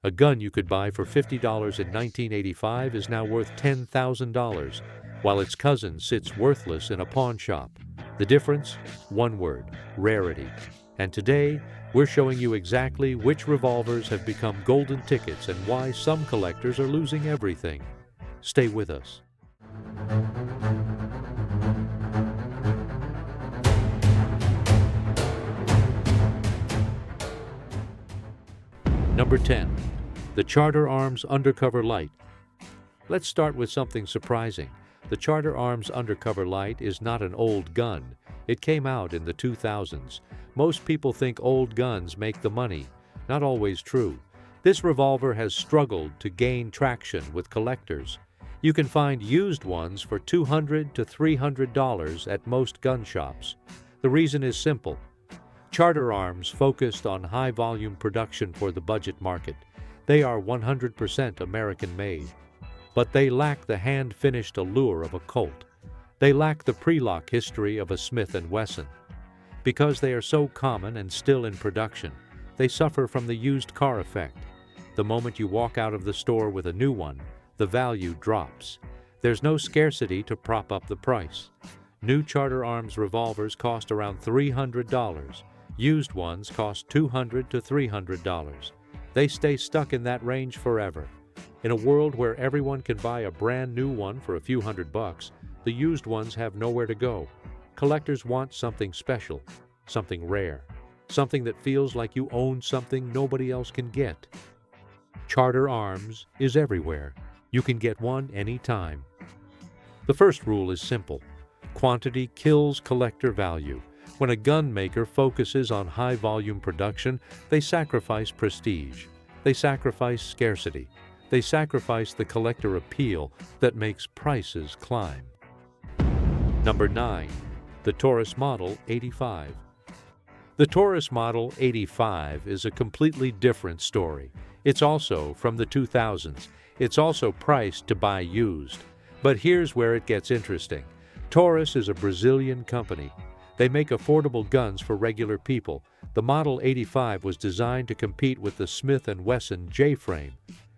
A gun you could buy for $50 in 1985 is now worth $10,000, while its cousin sits worthless in a pawn shop. The difference? One word: rarity. And today, we're showing you exactly which revolvers have become golden tickets and why some collectors are losing everything. Stay with us. Number 10. The Charter Arms Undercover Lite. Let's start with something surprising. The Charter Arms Undercover Lite is not an old gun. It came out in the 2000s. Most people think old guns make the money. Not always true. This revolver has struggled to gain traction with collectors. You can find used ones for $200 to $300 at most gun shops. The reason is simple. Charter Arms focused on high-volume production for the budget market. They are 100% American-made. But they lack the hand-finished allure of a Colt. They lack the pre-lock history of a Smith & Wesson. Because they are so common and still in production, they suffer from the used car effect. The moment you walk out of the store with a new one, the value drops. There's no scarcity to prop up the price. New Charter Arms revolvers cost around $300. Used ones cost $200 to $300. They stay stuck in that range forever. In a world where everyone can buy a brand new one for a few $100, the used ones have nowhere to go. Collectors want something special, something rare, something that feels like you own something nobody else can get. Charter Arms is everywhere. You can get one anytime. The first rule is simple. Quantity kills collector value. When a gun maker focuses on high-volume production, they sacrifice prestige. They sacrifice scarcity. They sacrifice the collector appeal that makes prices climb. Number 9. The Taurus Model 85. The Taurus Model 85 is a completely different story. It's also from the 2000s. It's also priced to buy used. But here's where it gets interesting. Taurus is a Brazilian company. They make affordable guns for regular people. The Model 85 was designed to compete with the Smith & Wesson J-frame.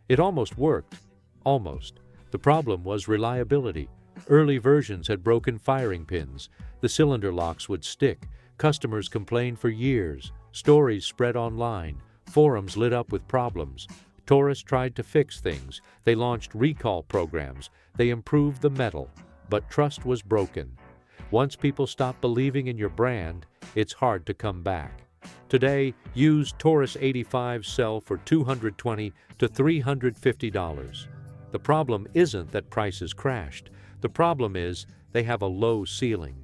It almost worked. Almost. The problem was reliability. Early versions had broken firing pins. The cylinder locks would stick. Customers complained for years. Stories spread online. Forums lit up with problems. Taurus tried to fix things. They launched recall programs. They improved the metal. But trust was broken. Once people stop believing in your brand, it's hard to come back. Today, used Taurus 85s sell for $220 to $350. The problem isn't that prices crashed. The problem is they have a low ceiling.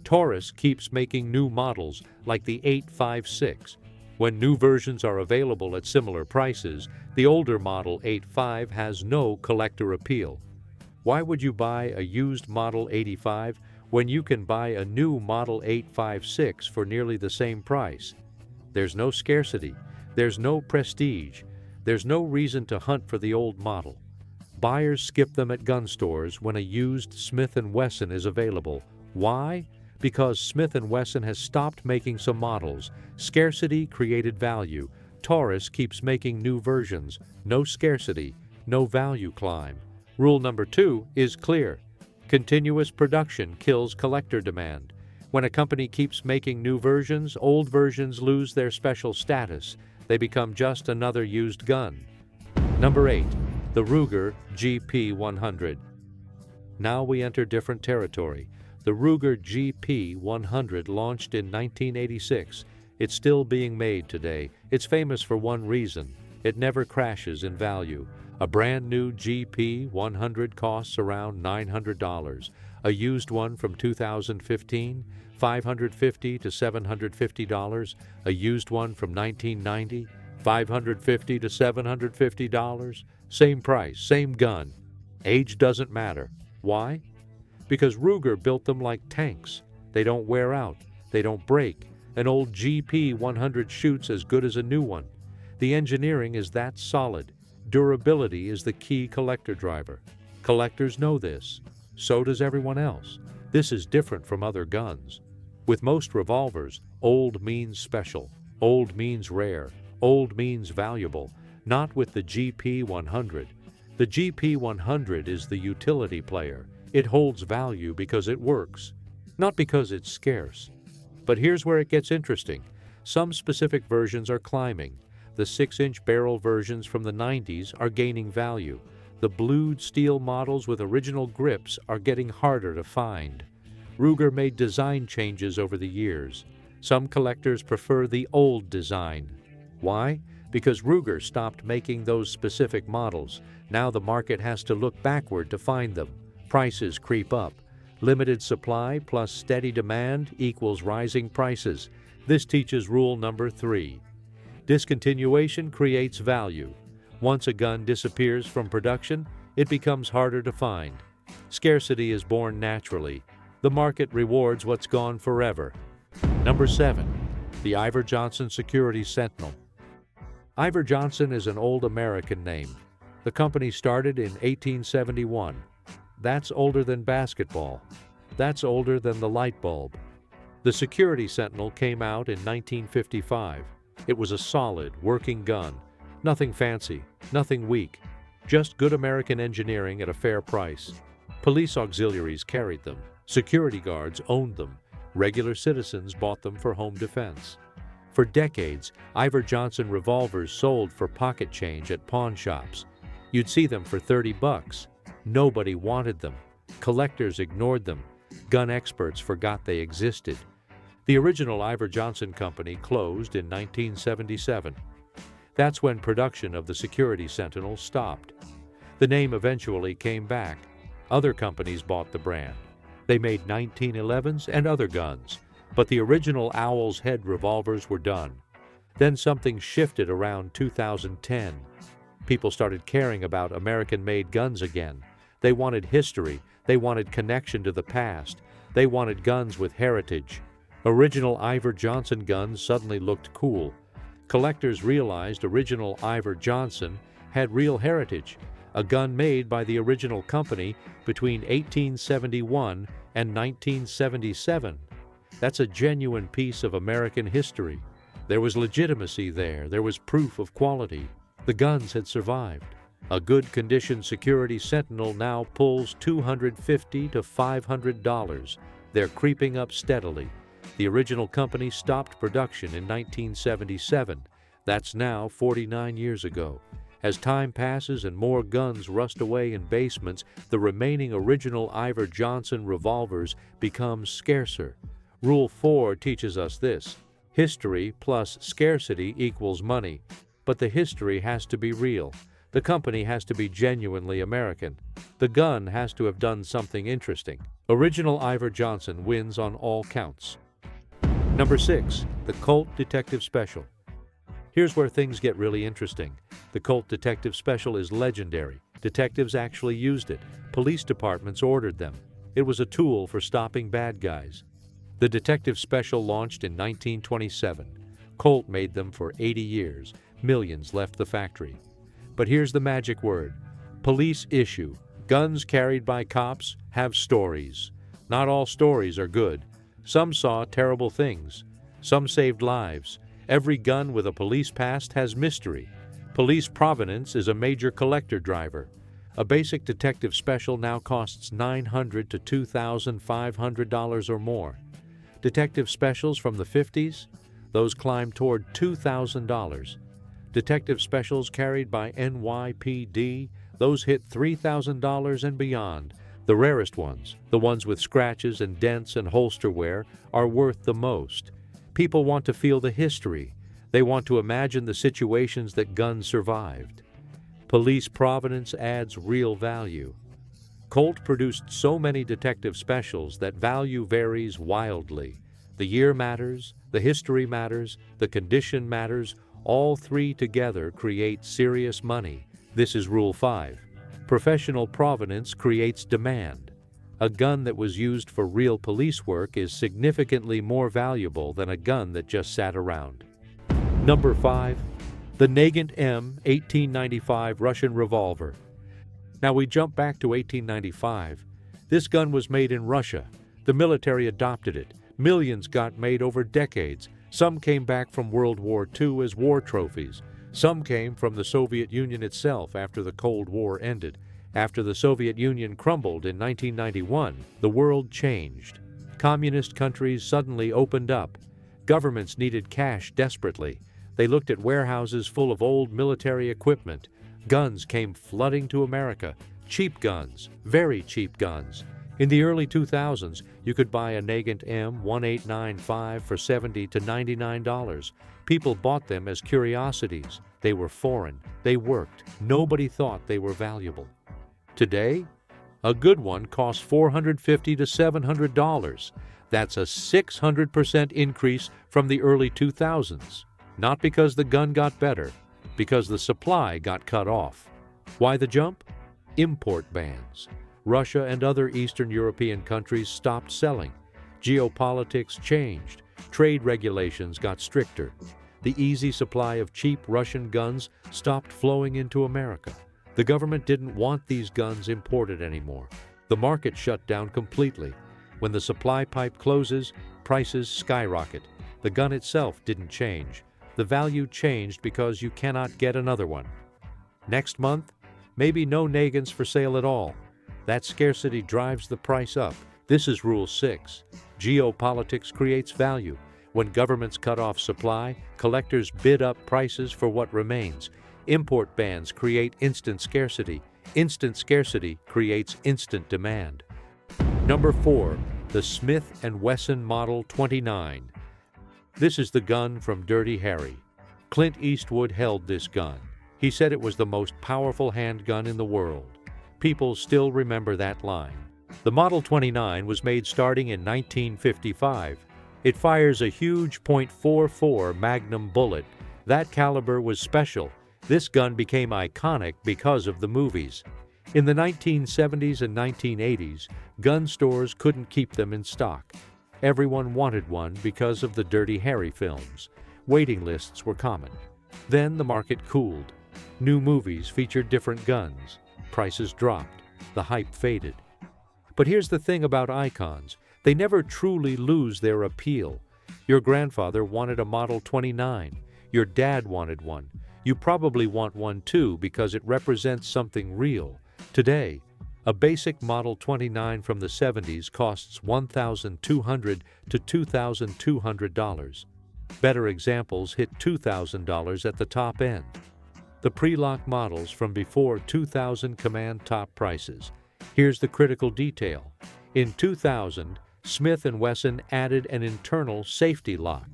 Taurus keeps making new models like the 856. When new versions are available at similar prices, the older Model 85 has no collector appeal. Why would you buy a used Model 85 when you can buy a new Model 856 for nearly the same price? There's no scarcity. There's no prestige. There's no reason to hunt for the old model. Buyers skip them at gun stores when a used Smith & Wesson is available. Why? Because Smith & Wesson has stopped making some models. Scarcity created value. Taurus keeps making new versions. No scarcity, no value climb. Rule number 2 is clear. Continuous production kills collector demand. When a company keeps making new versions, old versions lose their special status. They become just another used gun. Number 8. The Ruger GP100. Now we enter different territory. The Ruger GP100 launched in 1986. It's still being made today. It's famous for one reason. It never crashes in value. A brand new GP100 costs around $900. A used one from 2015, $550 to $750. A used one from 1990, $550 to $750. Same price, same gun. Age doesn't matter. Why? Because Ruger built them like tanks. They don't wear out. They don't break. An old GP100 shoots as good as a new one. The engineering is that solid. Durability is the key collector driver. Collectors know this. So does everyone else. This is different from other guns. With most revolvers, old means special. Old means rare. Old means valuable. not with the GP100. The GP100 is the utility player. It holds value because it works, not because it's scarce. But here's where it gets interesting. Some specific versions are climbing. The 6-inch barrel versions from the 90s are gaining value. The blued steel models with original grips are getting harder to find. Ruger made design changes over the years. Some collectors prefer the old design. Why? Because Ruger stopped making those specific models. Now the market has to look backward to find them. Prices creep up. Limited supply plus steady demand equals rising prices. This teaches rule number 3. Discontinuation creates value. Once a gun disappears from production, it becomes harder to find. Scarcity is born naturally. The market rewards what's gone forever. Number 7. The Iver Johnson Security Sentinel. Iver Johnson is an old American name. The company started in 1871. That's older than basketball. That's older than the light bulb. The Security Sentinel came out in 1955. It was a solid, working gun. Nothing fancy, nothing weak. Just good American engineering at a fair price. Police auxiliaries carried them. Security guards owned them. Regular citizens bought them for home defense. For decades, Iver Johnson revolvers sold for pocket change at pawn shops. You'd see them for $30. Nobody wanted them. Collectors ignored them. Gun experts forgot they existed. The original Iver Johnson Company closed in 1977. That's when production of the Security Sentinel stopped. The name eventually came back. Other companies bought the brand. They made 1911s and other guns, but the original Owl's Head revolvers were done. Then something shifted around 2010. People started caring about American-made guns again. They wanted history. They wanted connection to the past. They wanted guns with heritage. Original Iver Johnson guns suddenly looked cool. Collectors realized original Iver Johnson had real heritage, a gun made by the original company between 1871 and 1977. That's a genuine piece of American history. There was legitimacy there. There was proof of quality. The guns had survived. A good condition Security Sentinel now pulls $250 to $500. They're creeping up steadily. The original company stopped production in 1977. That's now 49 years ago. As time passes and more guns rust away in basements, the remaining original Iver Johnson revolvers become scarcer. Rule 4 teaches us this. History plus scarcity equals money. But the history has to be real. The company has to be genuinely American. The gun has to have done something interesting. Original Iver Johnson wins on all counts. Number 6. The Colt Detective Special. Here's where things get really interesting. The Colt Detective Special is legendary. Detectives actually used it. Police departments ordered them. It was a tool for stopping bad guys. The Detective Special launched in 1927. Colt made them for 80 years. Millions left the factory. But here's the magic word. Police issue. Guns carried by cops have stories. Not all stories are good. Some saw terrible things. Some saved lives. Every gun with a police past has mystery. Police provenance is a major collector driver. A basic detective special now costs $900 to $2,500 or more. Detective specials from the 50s? Those climb toward $2,000. Detective specials carried by NYPD? Those hit $3,000 and beyond. The rarest ones, the ones with scratches and dents and holster wear, are worth the most. People want to feel the history. They want to imagine the situations that guns survived. Police provenance adds real value. Colt produced so many detective specials that value varies wildly. The year matters, the history matters, the condition matters. All three together create serious money. This is Rule 5. Professional provenance creates demand. A gun that was used for real police work is significantly more valuable than a gun that just sat around. Number 5. The Nagant M 1895 Russian Revolver. Now we jump back to 1895. This gun was made in Russia. The military adopted it. Millions got made over decades. Some came back from World War II as war trophies. Some came from the Soviet Union itself after the Cold War ended. After the Soviet Union crumbled in 1991, the world changed. Communist countries suddenly opened up. Governments needed cash desperately. They looked at warehouses full of old military equipment. Guns came flooding to America. Cheap guns, very cheap guns. In the early 2000s, you could buy a Nagant M1895 for $70 to $99. People bought them as curiosities. They were foreign. They worked. Nobody thought they were valuable. Today, a good one costs $450 to $700. That's a 600% increase from the early 2000s. Not because the gun got better, because the supply got cut off. Why the jump? Import bans. Russia and other Eastern European countries stopped selling. Geopolitics changed. Trade regulations got stricter. The easy supply of cheap Russian guns stopped flowing into America. The government didn't want these guns imported anymore. The market shut down completely. When the supply pipe closes, prices skyrocket. The gun itself didn't change. The value changed because you cannot get another one. Next month, maybe no Nagants for sale at all. That scarcity drives the price up. This is Rule 6. Geopolitics creates value. When governments cut off supply, collectors bid up prices for what remains. Import bans create instant scarcity. Instant scarcity creates instant demand. Number 4. The Smith & Wesson Model 29. This is the gun from Dirty Harry. Clint Eastwood held this gun. He said it was the most powerful handgun in the world. People still remember that line. The Model 29 was made starting in 1955. It fires a huge .44 Magnum bullet. That caliber was special. This gun became iconic because of the movies. In the 1970s and 1980s, gun stores couldn't keep them in stock. Everyone wanted one because of the Dirty Harry films. Waiting lists were common. Then the market cooled. New movies featured different guns. Prices dropped. The hype faded. But here's the thing about icons. They never truly lose their appeal. Your grandfather wanted a Model 29. Your dad wanted one. You probably want one too because it represents something real. Today, a basic Model 29 from the 70s costs $1,200 to $2,200. Better examples hit $2,000 at the top end. The pre-lock models from before 2000 command top prices. Here's the critical detail. In 2000, Smith & Wesson added an internal safety lock.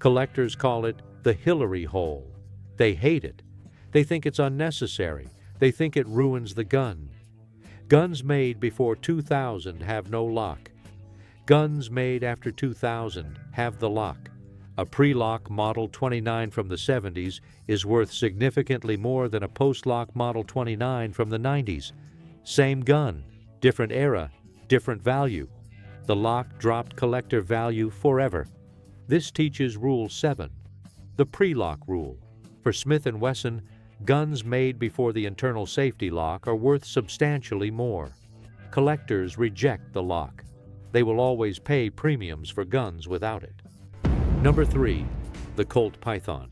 Collectors call it the Hillary hole. They hate it. They think it's unnecessary. They think it ruins the gun. Guns made before 2000 have no lock. Guns made after 2000 have the lock. A pre-lock Model 29 from the 70s is worth significantly more than a post-lock Model 29 from the 90s. Same gun, different era, different value. The lock dropped collector value forever. This teaches Rule 7, the pre-lock rule. For Smith & Wesson, guns made before the internal safety lock are worth substantially more. Collectors reject the lock. They will always pay premiums for guns without it. Number 3. The Colt Python.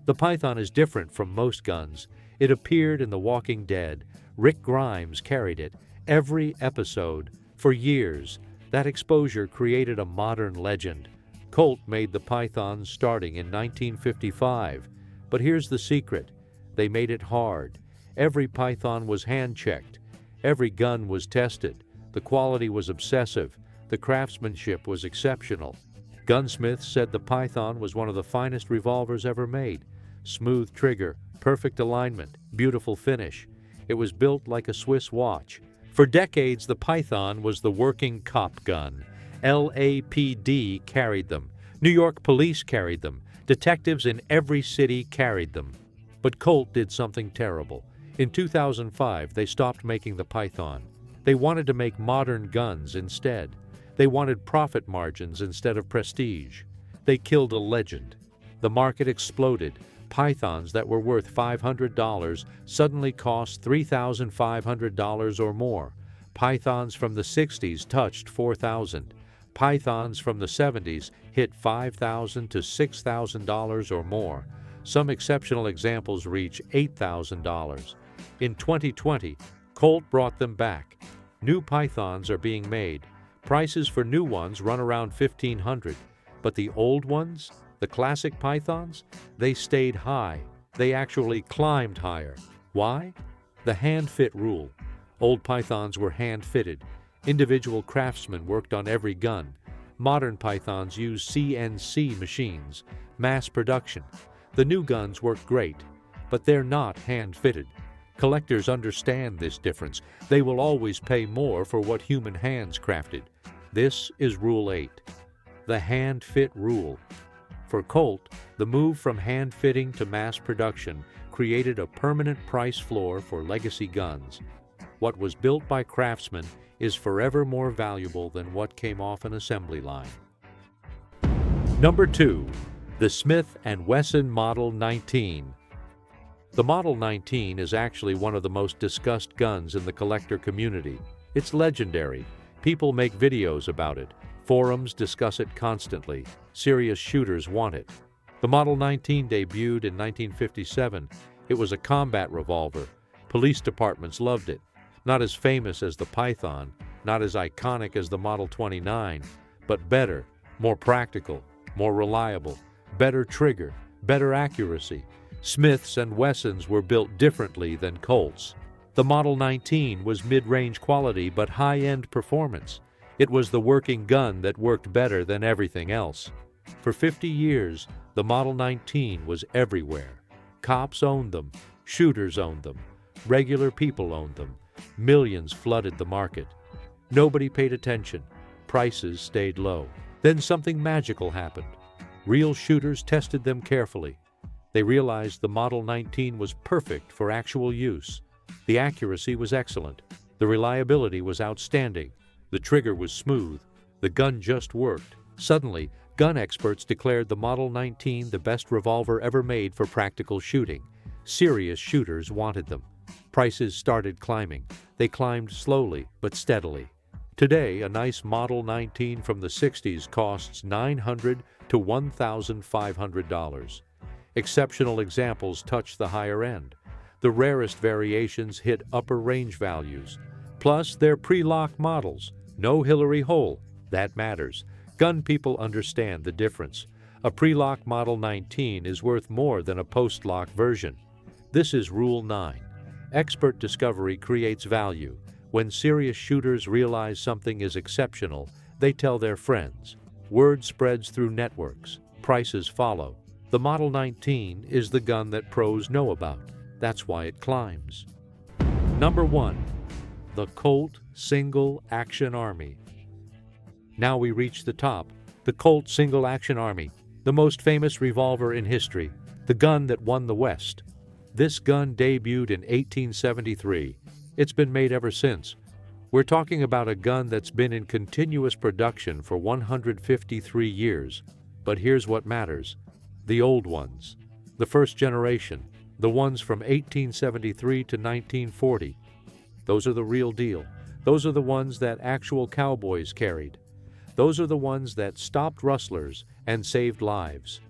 The Python is different from most guns. It appeared in The Walking Dead. Rick Grimes carried it every episode for years. That exposure created a modern legend. Colt made the Python starting in 1955. But here's the secret. They made it hard. Every Python was hand-checked. Every gun was tested. The quality was obsessive. The craftsmanship was exceptional. Gunsmiths said the Python was one of the finest revolvers ever made. Smooth trigger, perfect alignment, beautiful finish. It was built like a Swiss watch. For decades, the Python was the working cop gun. LAPD carried them. New York police carried them. Detectives in every city carried them. But Colt did something terrible. In 2005, they stopped making the Python. They wanted to make modern guns instead. They wanted profit margins instead of prestige. They killed a legend. The market exploded. Pythons that were worth $500 suddenly cost $3,500 or more. Pythons from the 60s touched $4,000. Pythons from the 70s hit $5,000 to $6,000 or more. Some exceptional examples reach $8,000. In 2020, Colt brought them back. New pythons are being made. Prices for new ones run around $1,500. But the old ones, the classic pythons, they stayed high. They actually climbed higher. Why? The hand-fit rule. Old pythons were hand-fitted. Individual craftsmen worked on every gun. Modern pythons use CNC machines, mass production. The new guns work great, but they're not hand-fitted. Collectors understand this difference. They will always pay more for what human hands crafted. This is Rule 8, the hand-fit rule. For Colt, the move from hand-fitting to mass production created a permanent price floor for legacy guns. What was built by craftsmen is forever more valuable than what came off an assembly line. Number 2. The Smith & Wesson Model 19. The Model 19 is actually one of the most discussed guns in the collector community. It's legendary. People make videos about it. Forums discuss it constantly. Serious shooters want it. The Model 19 debuted in 1957. It was a combat revolver. Police departments loved it. Not as famous as the Python, not as iconic as the Model 29, but better, more practical, more reliable, better trigger, better accuracy. Smiths and Wessons were built differently than Colts. The Model 19 was mid-range quality but high-end performance. It was the working gun that worked better than everything else. For 50 years, the Model 19 was everywhere. Cops owned them, shooters owned them, regular people owned them. Millions flooded the market. Nobody paid attention. Prices stayed low. Then something magical happened. Real shooters tested them carefully. They realized the Model 19 was perfect for actual use. The accuracy was excellent. The reliability was outstanding. The trigger was smooth. The gun just worked. Suddenly, gun experts declared the Model 19 the best revolver ever made for practical shooting. Serious shooters wanted them. Prices started climbing. They climbed slowly but steadily. Today, a nice Model 19 from the 60s costs $900 to $1,500. Exceptional examples touch the higher end. The rarest variations hit upper range values. Plus, they're pre-lock models. No Hillary hole. That matters. Gun people understand the difference. A pre-lock Model 19 is worth more than a post-lock version. This is Rule 9. Expert discovery creates value. When serious shooters realize something is exceptional, they tell their friends. Word spreads through networks. Prices follow. The Model 19 is the gun that pros know about. That's why it climbs. Number 1. The Colt Single Action Army. Now we reach the top. The Colt Single Action Army, the most famous revolver in history, the gun that won the West. This gun debuted in 1873. It's been made ever since. We're talking about a gun that's been in continuous production for 153 years. But here's what matters. The old ones. The first generation. The ones from 1873 to 1940. Those are the real deal. Those are the ones that actual cowboys carried. Those are the ones that stopped rustlers and saved lives.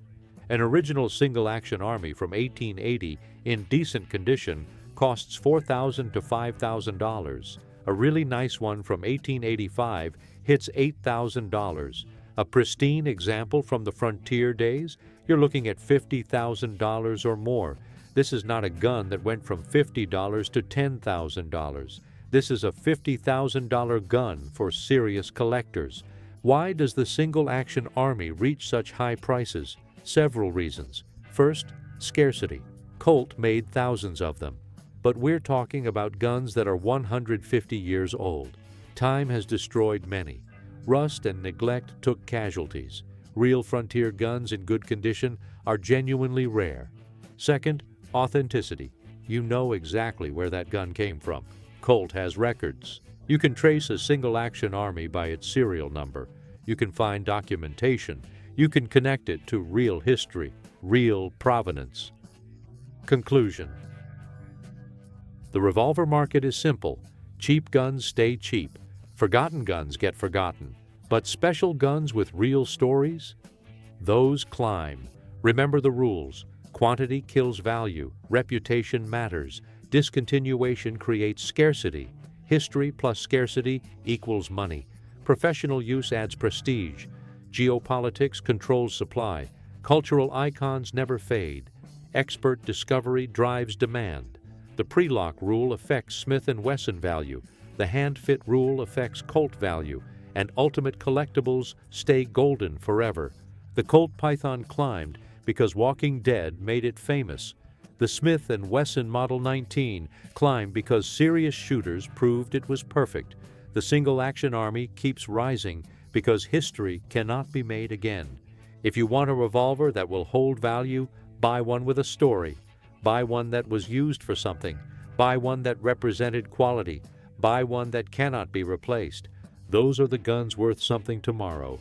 An original single-action army from 1880 in decent condition costs $4,000 to $5,000. A really nice one from 1885 hits $8,000. A pristine example from the frontier days, you're looking at $50,000 or more. This is not a gun that went from $50 to $10,000. This is a $50,000 gun for serious collectors. Why does the single-action army reach such high prices? Several reasons. First, scarcity. Colt made thousands of them. But we're talking about guns that are 150 years old. Time has destroyed many. Rust and neglect took casualties. Real frontier guns in good condition are genuinely rare. Second, authenticity. You know exactly where that gun came from. Colt has records. You can trace a single-action army by its serial number. You can find documentation. You can connect it to real history, real provenance. Conclusion. The revolver market is simple. Cheap guns stay cheap. Forgotten guns get forgotten. But special guns with real stories? Those climb. Remember the rules. Quantity kills value. Reputation matters. Discontinuation creates scarcity. History plus scarcity equals money. Professional use adds prestige. Geopolitics controls supply. Cultural icons never fade. Expert discovery drives demand. The pre-lock rule affects Smith & Wesson value. The hand-fit rule affects Colt value. And ultimate collectibles stay golden forever. The Colt Python climbed because Walking Dead made it famous. The Smith & Wesson Model 19 climbed because serious shooters proved it was perfect. The single-action army keeps rising because history cannot be made again. If you want a revolver that will hold value, buy one with a story. Buy one that was used for something. Buy one that represented quality. Buy one that cannot be replaced. Those are the guns worth something tomorrow.